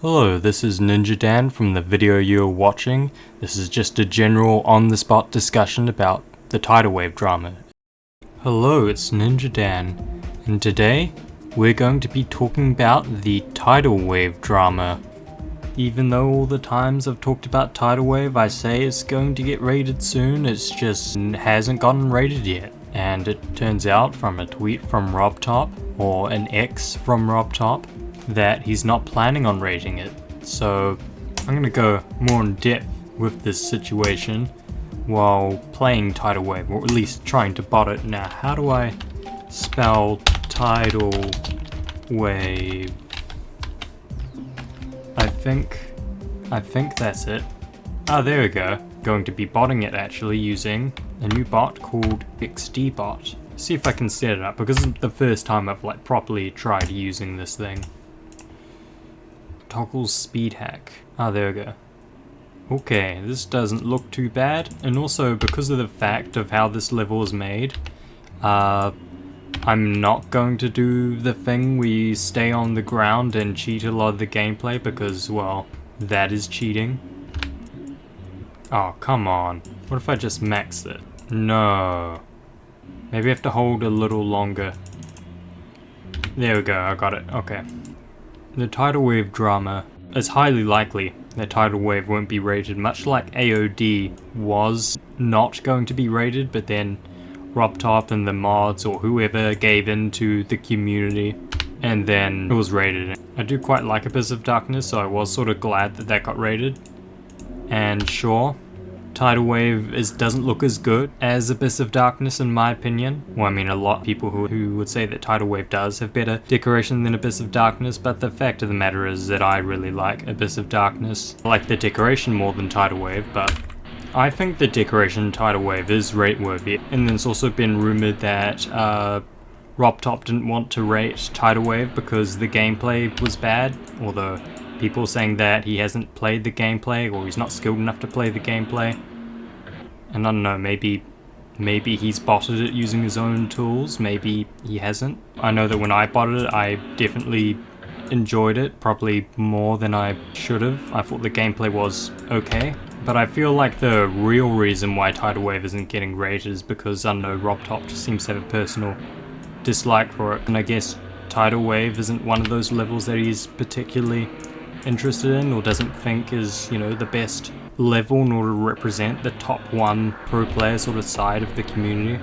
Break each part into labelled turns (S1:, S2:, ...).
S1: Hello, this is Ninja Dan from the video you're watching. This is just a general on-the-spot discussion about the Tidal Wave drama. Hello, it's Ninja Dan, and today we're going to be talking about the Tidal Wave drama. Even though all the times I've talked about Tidal Wave I say it's going to get rated soon, it's just hasn't gotten rated yet. And it turns out from a tweet from RobTop, or an X from RobTop, that he's not planning on rating it. So I'm gonna go more in depth with this situation while playing Tidal Wave, or at least trying to bot it. Now, how do I spell Tidal Wave? I think that's it. Ah, there we go. Going to be botting it actually using a new bot called XDbot. See if I can set it up, because it's the first time I've properly tried using this thing. Toggle speed hack. Ah, there we go. Okay, this doesn't look too bad, and also because of the fact of how this level is made, I'm not going to do the thing where you stay on the ground and cheat a lot of the gameplay, because, well, that is cheating. Oh, come on. What if I just max it? No. Maybe I have to hold a little longer. There we go, I got it. Okay. The Tidal Wave drama is highly likely that Tidal Wave won't be rated, much like AOD was not going to be rated, but then RobTop and the mods or whoever gave in to the community, and then it was rated. I do quite like Abyss of Darkness, so I was sort of glad that that got rated. And sure, Tidal Wave doesn't look as good as Abyss of Darkness in my opinion. Well, I mean, a lot of people who would say that Tidal Wave does have better decoration than Abyss of Darkness, but the fact of the matter is that I really like Abyss of Darkness. I like the decoration more than Tidal Wave, but I think the decoration in Tidal Wave is rate-worthy. And there's also been rumored that RobTop didn't want to rate Tidal Wave because the gameplay was bad, although people saying that he hasn't played the gameplay, or he's not skilled enough to play the gameplay. And I don't know, maybe he's botted it using his own tools, maybe he hasn't. I know that when I botted it, I definitely enjoyed it, probably more than I should have. I thought the gameplay was okay. But I feel like the real reason why Tidal Wave isn't getting rated is because, I don't know, RobTop just seems to have a personal dislike for it. And I guess Tidal Wave isn't one of those levels that he's particularly interested in, or doesn't think is, you know, the best level in order to represent the top one pro player sort of side of the community,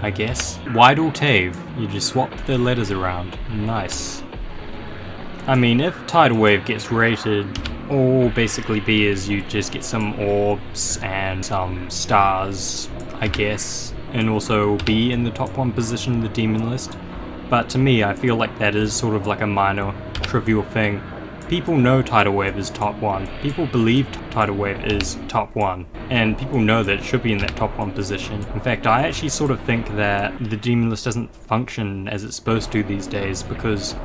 S1: I guess. Widle Tave, you just swap the letters around. Nice. I mean, if Tidal Wave gets rated, all basically be is you just get some orbs and some stars, I guess, and also be in the top one position in the demon list. But to me, I feel like that is sort of like a minor, trivial thing. People know Tidal Wave is top one. People believe Tidal Wave is top one. And people know that it should be in that top one position. In fact, I actually sort of think that the demon list doesn't function as it's supposed to these days, because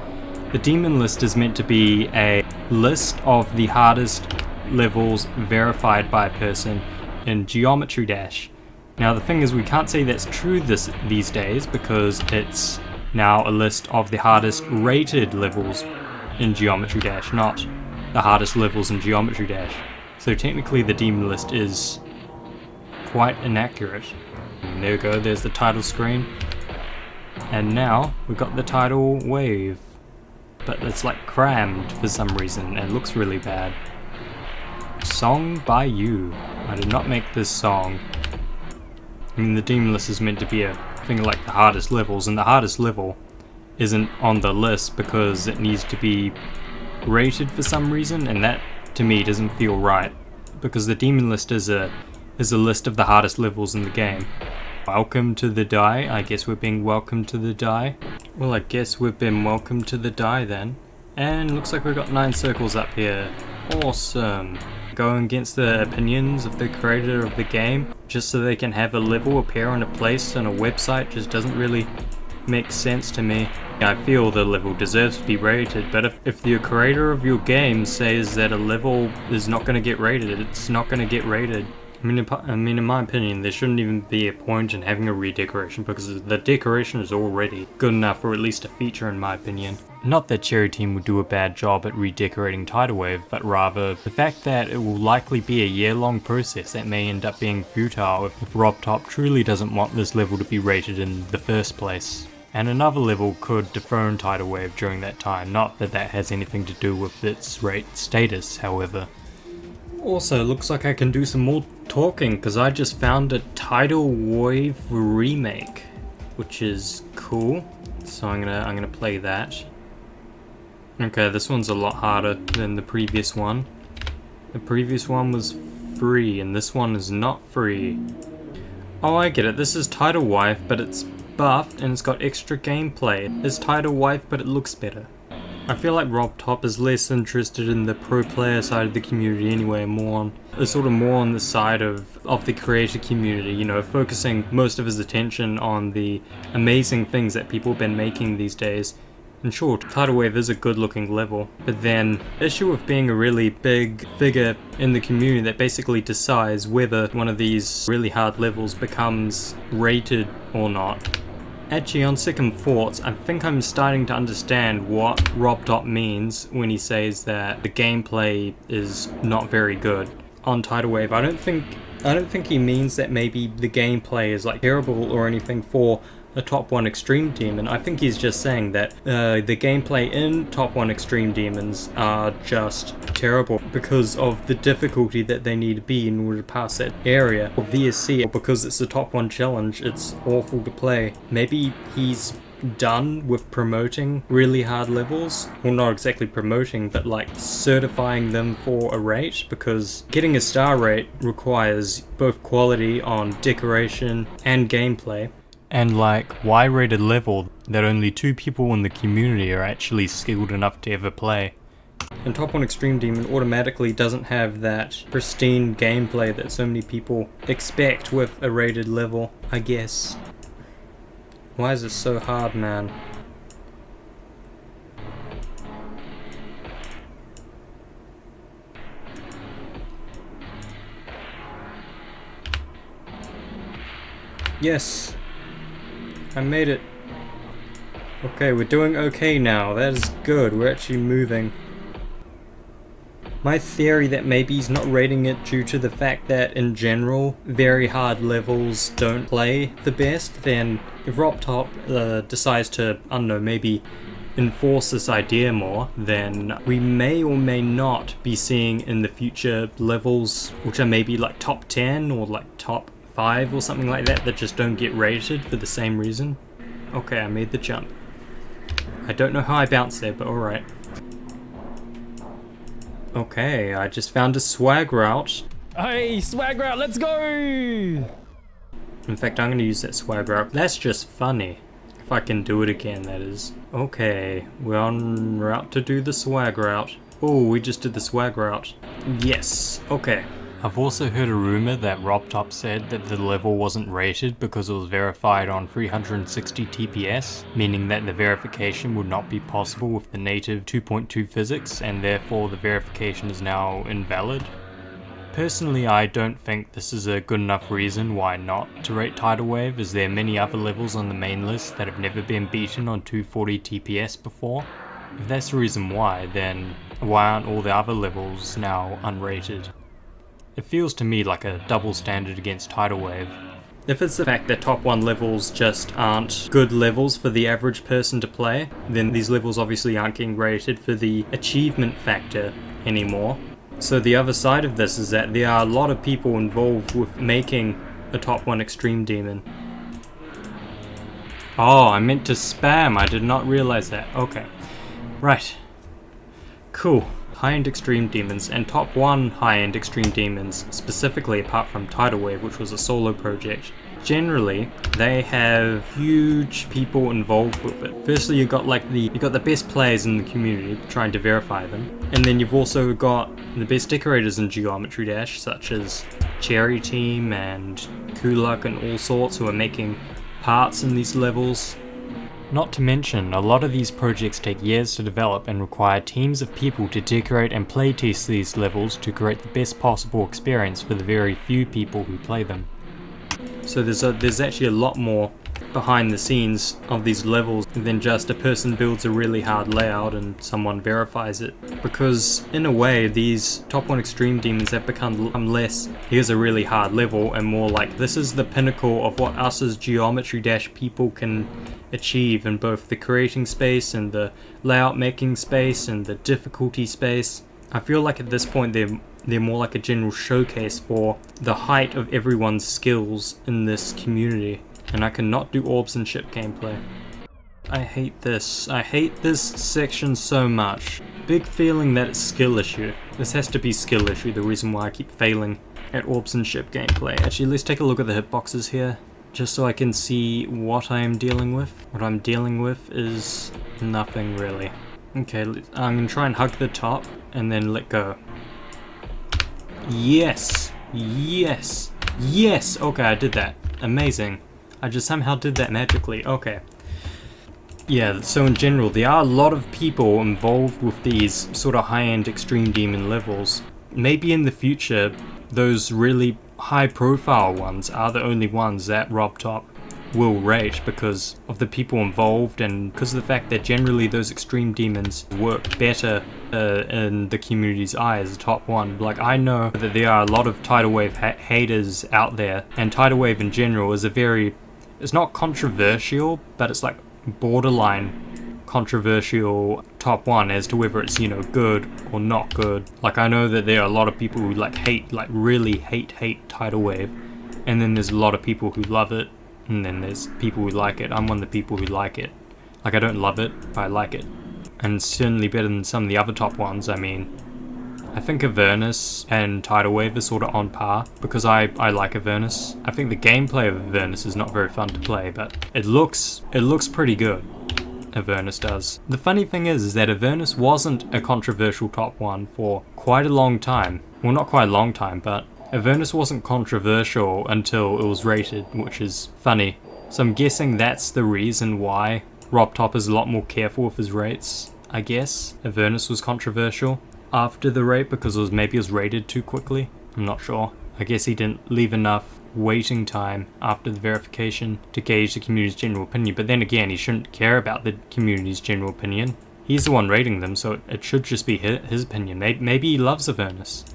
S1: the demon list is meant to be a list of the hardest levels verified by a person in Geometry Dash. Now the thing is, we can't say that's true these days, because it's now a list of the hardest rated levels in Geometry Dash, not the hardest levels in Geometry Dash. So technically the demon list is quite inaccurate. And there we go, there's the title screen. And now we've got the Tidal Wave. But it's like crammed for some reason and looks really bad. Song by you. I did not make this song. I mean, the demon list is meant to be a thing like the hardest levels, and the hardest level isn't on the list because it needs to be rated for some reason, and that to me doesn't feel right, because the demon list is a list of the hardest levels in the game. Welcome to the die. I guess we're being welcomed to the die. Well, I guess we've been welcomed to the die then. And looks like we've got 9 circles up here. Awesome. Going against the opinions of the creator of the game just so they can have a level appear on a place on a website just doesn't really make sense to me. I feel the level deserves to be rated, but if the creator of your game says that a level is not going to get rated, it's not going to get rated. I mean, in my opinion, there shouldn't even be a point in having a redecoration, because the decoration is already good enough, or at least a feature in my opinion. Not that Cherry Team would do a bad job at redecorating Tidal Wave, but rather the fact that it will likely be a year-long process that may end up being futile if RobTop truly doesn't want this level to be rated in the first place. And another level could dethrone Tidal Wave during that time, not that that has anything to do with its rate status, however. Also, looks like I can do some more talking, because I just found a Tidal Wave remake, which is cool. So I'm gonna play that. Okay, this one's a lot harder than the previous one. The previous one was free, and this one is not free. Oh, I get it. This is Tidal Wave, but it's buffed and it's got extra gameplay. It's Tidal Wave, but it looks better. I feel like RobTop is less interested in the pro player side of the community anyway, more on the side of the creator community, you know, focusing most of his attention on the amazing things that people have been making these days. In short, Tidal Wave is a good looking level, but then issue of being a really big figure in the community that basically decides whether one of these really hard levels becomes rated or not. Actually, on second thoughts, I think I'm starting to understand what RobTop means when he says that the gameplay is not very good on Tidal Wave. I don't think he means that maybe the gameplay is like terrible or anything for a Top 1 Extreme Demon. I think he's just saying that the gameplay in Top 1 Extreme Demons are just terrible because of the difficulty that they need to be in order to pass that area. Or VSC, or because it's a Top 1 challenge, it's awful to play. Maybe he's done with promoting really hard levels. Well, not exactly promoting, but like certifying them for a rate, because getting a star rate requires both quality on decoration and gameplay. And like, why rate a level that only 2 people in the community are actually skilled enough to ever play? And Top 1 Extreme Demon automatically doesn't have that pristine gameplay that so many people expect with a rated level, I guess. Why is it so hard, man? Yes! I made it. Okay, we're doing okay now. That is good. We're actually moving. My theory that maybe he's not rating it due to the fact that in general very hard levels don't play the best, then if RobTop decides to, I don't know, maybe enforce this idea more, then we may or may not be seeing in the future levels which are maybe like top 10 or like top 5 or something like that just don't get rated for the same reason. Okay, I made the jump. I don't know how I bounced there, but alright. Okay, I just found a swag route.
S2: Hey, swag route, let's go!
S1: In fact, I'm gonna use that swag route. That's just funny. If I can do it again, that is. Okay, we're en route to do the swag route. Oh, we just did the swag route. Yes, okay. I've also heard a rumor that RobTop said that the level wasn't rated because it was verified on 360 TPS, meaning that the verification would not be possible with the native 2.2 physics, and therefore the verification is now invalid. Personally, I don't think this is a good enough reason why not to rate Tidal Wave, as there are many other levels on the main list that have never been beaten on 240 TPS before. If that's the reason why, then why aren't all the other levels now unrated? It feels to me like a double standard against Tidal Wave. If it's the fact that top 1 levels just aren't good levels for the average person to play, then these levels obviously aren't getting rated for the achievement factor anymore. So the other side of this is that there are a lot of people involved with making a top 1 Extreme Demon. Oh, I meant to spam, I did not realize that. Okay. Right. Cool. High-end Extreme Demons, and top 1 high-end Extreme Demons, specifically apart from Tidal Wave, which was a solo project, generally they have huge people involved with it. Firstly, you got the best players in the community trying to verify them, and then you've also got the best decorators in Geometry Dash, such as Cherry Team and Kulak and all sorts, who are making parts in these levels. Not to mention, a lot of these projects take years to develop and require teams of people to decorate and playtest these levels to create the best possible experience for the very few people who play them. So there's actually a lot more behind the scenes of these levels than just a person builds a really hard layout and someone verifies it. Because in a way, these top 1 extreme demons have become less, here's a really hard level, and more like, this is the pinnacle of what us as geometry-people can achieve in both the creating space and the layout making space and the difficulty space. I feel like at this point they're more like a general showcase for the height of everyone's skills in this community. And I cannot do orbs and ship gameplay. I hate this. I hate this section so much. Big feeling that it's skill issue. This has to be skill issue, the reason why I keep failing at orbs and ship gameplay. Actually, let's take a look at the hitboxes here, just so I can see what I am dealing with. What I'm dealing with is nothing really. Okay, I'm gonna try and hug the top and then let go. Yes! Yes! Yes! Okay, I did that. Amazing. I just somehow did that magically. Okay. Yeah, so in general, there are a lot of people involved with these sort of high-end extreme demon levels. Maybe in the future, those really high-profile ones are the only ones that RobTop will rate because of the people involved and because of the fact that generally those extreme demons work better in the community's eye as a top 1. Like, I know that there are a lot of Tidal Wave haters out there, and Tidal Wave in general is it's not controversial, but it's like borderline controversial top 1 as to whether it's, you know, good or not good. Like, I know that there are a lot of people who really hate Tidal Wave, and then there's a lot of people who love it, and then there's people who like it. I'm one of the people who like it. Like, I don't love it, but I like it. And it's certainly better than some of the other top 1s. I mean, I think Avernus and Tidal Wave are sort of on par, because I like Avernus. I think the gameplay of Avernus is not very fun to play, but it looks pretty good. Avernus does. The funny thing is that Avernus wasn't a controversial top 1 for quite a long time. Well, not quite a long time, but Avernus wasn't controversial until it was rated, which is funny. So I'm guessing that's the reason why RobTop is a lot more careful with his rates, I guess. Avernus was controversial after the rate because maybe it was rated too quickly. I'm not sure. I guess he didn't leave enough waiting time after the verification to gauge the community's general opinion. But then again, he shouldn't care about the community's general opinion. He's the one rating them, so it should just be his opinion. Maybe he loves Avernus.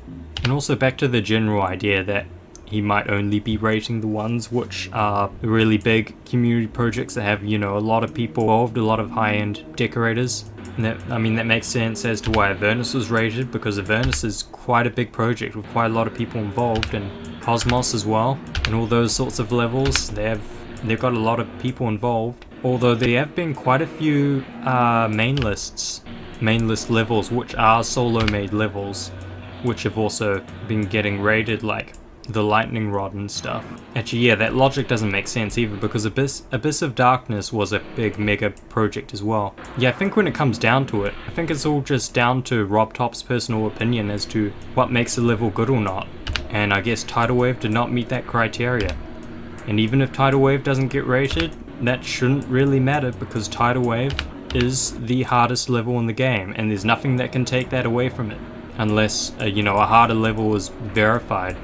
S1: And also back to the general idea that he might only be rating the ones which are really big community projects that have, you know, a lot of people involved, a lot of high-end decorators. And that makes sense as to why Avernus was rated, because Avernus is quite a big project with quite a lot of people involved, and Cosmos as well, and all those sorts of levels. They've got a lot of people involved. Although there have been quite a few main list levels which are solo made levels, which have also been getting rated, like the lightning rod and stuff. Actually, yeah, that logic doesn't make sense either, because Abyss of Darkness was a big mega project as well. Yeah, I think when it comes down to it, I think it's all just down to RobTop's personal opinion as to what makes a level good or not. And I guess Tidal Wave did not meet that criteria. And even if Tidal Wave doesn't get rated, that shouldn't really matter, because Tidal Wave is the hardest level in the game, and there's nothing that can take that away from it, unless, you know, a harder level is verified.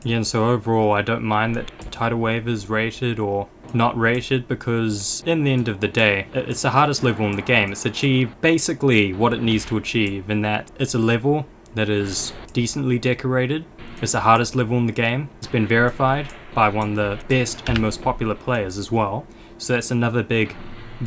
S1: Yeah, and so overall, I don't mind that Tidal Wave is rated or not rated, because in the end of the day, it's the hardest level in the game. It's achieved basically what it needs to achieve, in that it's a level that is decently decorated. It's the hardest level in the game. It's been verified by one of the best and most popular players as well. So that's another big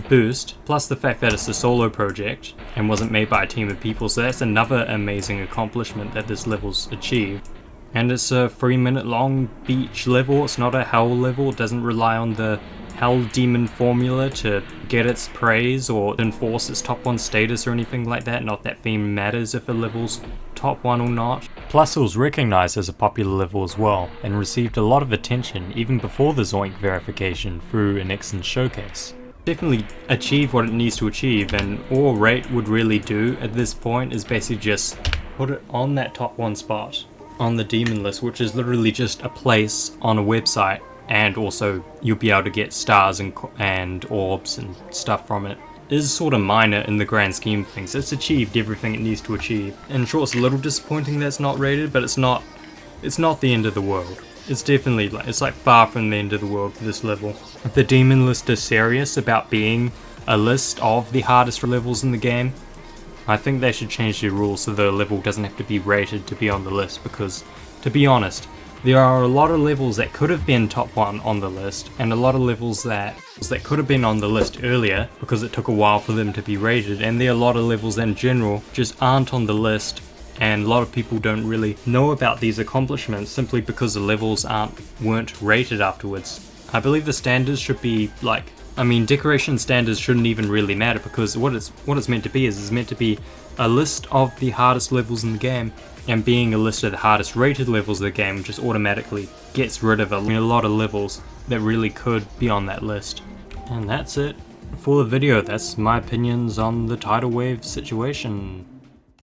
S1: boost, plus the fact that it's a solo project and wasn't made by a team of people, so that's another amazing accomplishment that this level's achieved. And it's a 3-minute long beach level. It's not a hell level. It doesn't rely on the hell demon formula to get its praise or enforce its top 1 status or anything like that. Not that theme matters if a level's top 1 or not. Plus, it was recognized as a popular level as well, and received a lot of attention even before the Zoink verification through an excellent showcase. Definitely achieve what it needs to achieve, and all Rate would really do at this point is basically just put it on that top 1 spot on the demon list, which is literally just a place on a website, and also you'll be able to get stars and orbs and stuff from it. It is sort of minor in the grand scheme of things. It's achieved everything it needs to achieve. And sure, it's a little disappointing that it's not rated, but it's not the end of the world. it's definitely like, it's like far from the end of the world for this level. If the demon list is serious about being a list of the hardest levels in the game, I think they should change the rules so the level doesn't have to be rated to be on the list, because, to be honest, there are a lot of levels that could have been top 1 on the list, and a lot of levels that could have been on the list earlier because it took a while for them to be rated, and there are a lot of levels in general just aren't on the list, and a lot of people don't really know about these accomplishments simply because the levels weren't rated afterwards. I believe the standards should be like, I mean, decoration standards shouldn't even really matter, because what it's meant to be is it's meant to be a list of the hardest levels in the game, and being a list of the hardest rated levels of the game just automatically gets rid of a lot of levels that really could be on that list. And that's it for the video. That's my opinions on the Tidal Wave situation.